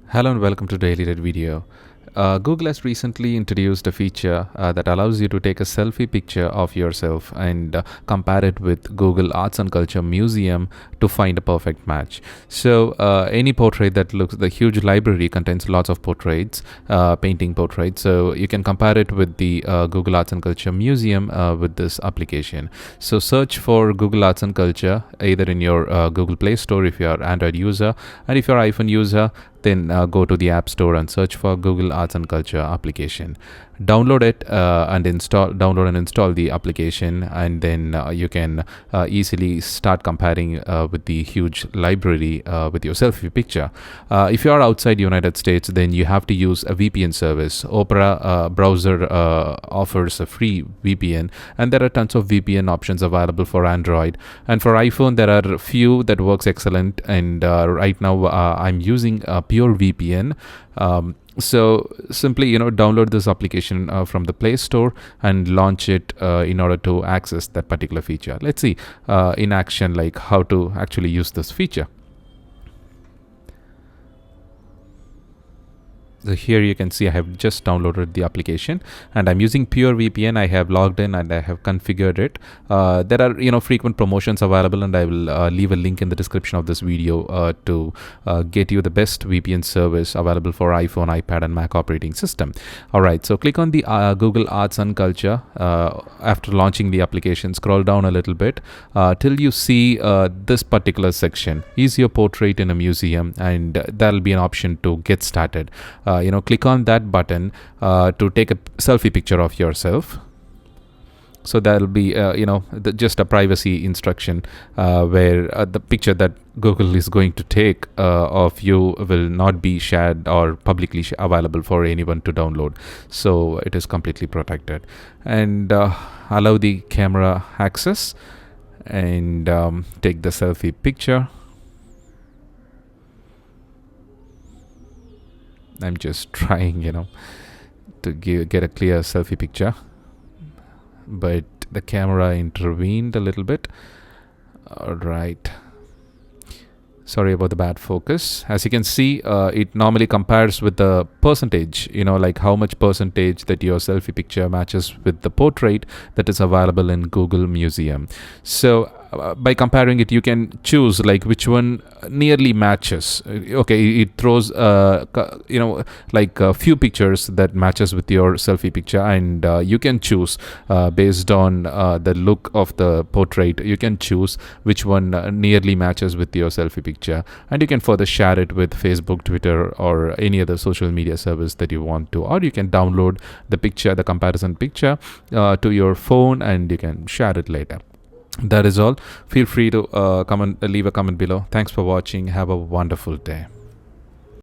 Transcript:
Hello and welcome to Daily Red Video. Google has recently introduced a feature that allows you to take a selfie picture of yourself and compare it with Google Arts and Culture Museum to find a perfect match. So any portrait that looks, the huge library contains lots of portraits, painting portraits. So you can compare it with the Google Arts and Culture Museum with this application. So search for Google Arts and Culture either in your Google Play Store if you are Android user, and if you're iPhone user, then go to the App Store and search for Google Arts and Culture application. Download it and install the application, and then you can easily start comparing with the huge library with your selfie picture. If you are outside United States, then you have to use a VPN service. Opera browser offers a free VPN, and there are tons of VPN options available for Android. And for iPhone, there are a few that works excellent. And right now, I'm using Pure VPN. So simply, download this application from the Play Store and launch it in order to access that particular feature. Let's see in action, like how to actually use this feature. So here you can see I have just downloaded the application and I'm using Pure VPN. I have logged in and I have configured it. There are frequent promotions available, and I will leave a link in the description of this video to get you the best VPN service available for iPhone, iPad and Mac operating system. Alright, so click on the Google Arts and Culture. After launching the application, scroll down a little bit till you see this particular section, is your portrait in a museum, and that'll be an option to get started. Click on that button to take a selfie picture of yourself. So that'll be just a privacy instruction where the picture that Google is going to take of you will not be shared or publicly available for anyone to download. So it is completely protected. And allow the camera access and take the selfie picture. I'm just trying, to get a clear selfie picture, but the camera intervened a little bit. All right. Sorry about the bad focus. As you can see, it normally compares with the percentage, like how much percentage that your selfie picture matches with the portrait that is available in Google Museum. So by comparing it, you can choose like which one nearly matches. Okay, it throws like a few pictures that matches with your selfie picture, and you can choose based on the look of the portrait. You can choose which one nearly matches with your selfie picture, and you can further share it with Facebook, Twitter or any other social media service that you want to, or you can download the picture, the comparison picture to your phone, and you can share it later. That is all. Feel free to leave a comment below. Thanks for watching. Have a wonderful day.